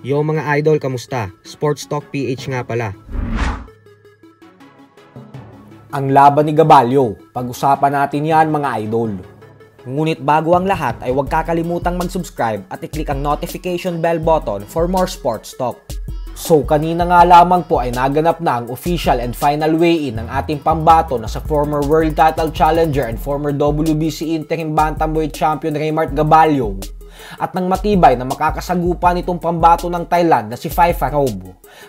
Yo mga idol, kamusta? Sports Talk PH nga pala. Ang laban ni Gabalio, pag-usapan natin yan mga idol. Ngunit bago ang lahat ay huwag kakalimutang mag-subscribe at i-click ang notification bell button for more sports talk. So kanina nga lamang po ay naganap na ang official and final weigh-in ng ating pambato na sa former world title challenger and former WBC interim bantamweight champion Reymart Gabalio. At nang matibay na makakasagupa nitong pambato ng Thailand na si Phaipharov.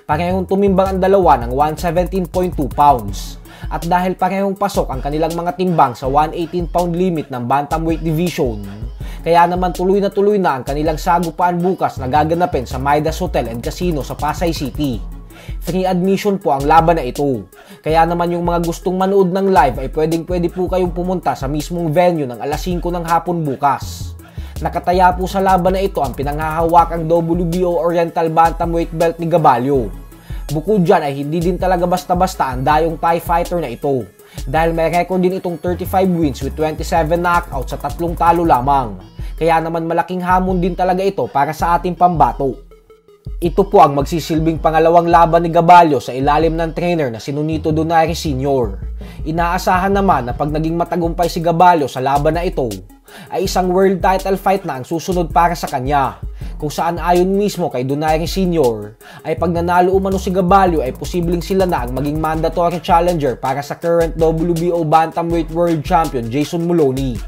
Parehong tumimbang ang dalawa ng 117.2 pounds. At dahil parehong pasok ang kanilang mga timbang sa 118 pound limit ng bantamweight division, kaya naman tuloy na ang kanilang sagupaan bukas na gaganapin sa Midas Hotel and Casino sa Pasay City. Free admission po ang laban na ito. Kaya naman yung mga gustong manood ng live ay pwede po kayong pumunta sa mismong venue ng alas 5 ng hapon bukas. Nakataya po sa laban na ito ang pinanghahawakang WBO Oriental Bantamweight belt ni Gabalio. Bukod dyan ay hindi din talaga basta-basta ang dayong Thai fighter na ito. Dahil may record din itong 35 wins with 27 knockouts sa 3 talo lamang. Kaya naman malaking hamon din talaga ito para sa ating pambato. Ito po ang magsisilbing pangalawang laban ni Gabalio sa ilalim ng trainer na si Nonito Donaire Sr. Inaasahan naman na pag naging matagumpay si Gabalio sa laban na ito, ay isang world title fight na ang susunod para sa kanya. Kung saan ayon mismo kay Donaire Sr. ay pag nanalo umano si Gabalio ay posibleng sila na ang maging mandatory challenger para sa current WBO Bantamweight World Champion Jason Moloney.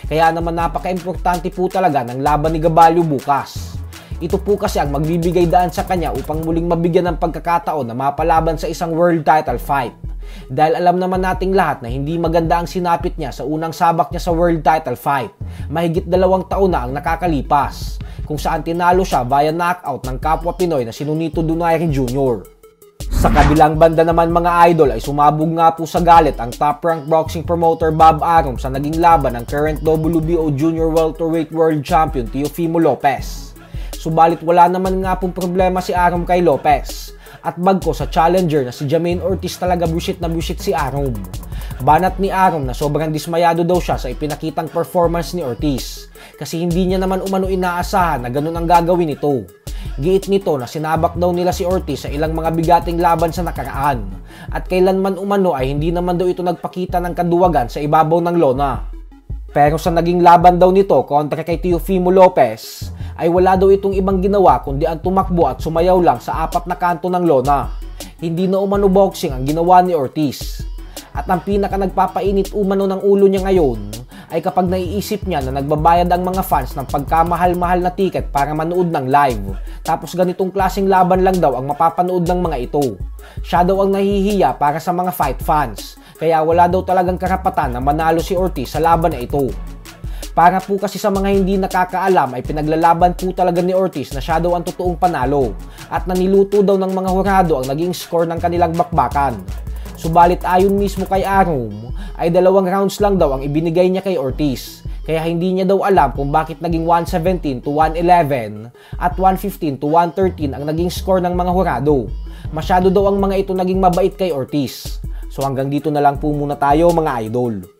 Kaya naman napaka-importante po talaga ng laban ni Gabalio bukas. Ito po kasi ang magbibigay daan sa kanya upang muling mabigyan ng pagkakataon na mapalaban sa isang world title fight. Dahil alam naman nating lahat na hindi maganda ang sinapit niya sa unang sabak niya sa world title fight. Mahigit 2 taon na ang nakakalipas, kung saan tinalo siya via knockout ng kapwa Pinoy na si Nonito Donaire Jr. Sa kabilang banda naman mga idol ay sumabog nga po sa galit ang top-ranked boxing promoter Bob Arum sa naging laban ng current WBO Junior Welterweight World Champion Teofimo Lopez. Subalit wala naman nga pong problema si Arum kay Lopez. At bagko sa challenger na si Jamaine Ortiz talaga busit na busit si Arum. Banat ni Arum na sobrang dismayado daw siya sa ipinakitang performance ni Ortiz. Kasi hindi niya naman umano inaasahan na ganun ang gagawin nito. Giit nito na sinabak daw nila si Ortiz sa ilang mga bigating laban sa nakaraan. At kailanman umano ay hindi naman daw ito nagpakita ng kaduwagan sa ibabaw ng lona. Pero sa naging laban daw nito kontra kay Teofimo Lopez, ay wala daw itong ibang ginawa kundi ang tumakbo at sumayaw lang sa 4 na kanto ng lona. Hindi na umano boxing ang ginawa ni Ortiz. At ang pinaka nagpapainit umano ng ulo niya ngayon ay kapag naiisip niya na nagbabayad ang mga fans ng pagkamahal-mahal na ticket para manood ng live. Tapos ganitong klaseng laban lang daw ang mapapanood ng mga ito. Siya daw ang nahihiya para sa mga fight fans. Kaya wala daw talagang karapatan na manalo si Ortiz sa laban na ito. Para po kasi sa mga hindi nakakaalam ay pinaglalaban po talaga ni Ortiz na siya daw ang totoong panalo at naniluto daw ng mga hurado ang naging score ng kanilang bakbakan. Subalit ayon mismo kay Arum ay 2 rounds lang daw ang ibinigay niya kay Ortiz. Kaya hindi niya daw alam kung bakit naging 117 to 111 at 115 to 113 ang naging score ng mga hurado. Masyado daw ang mga ito naging mabait kay Ortiz. So hanggang dito na lang po muna tayo mga idol.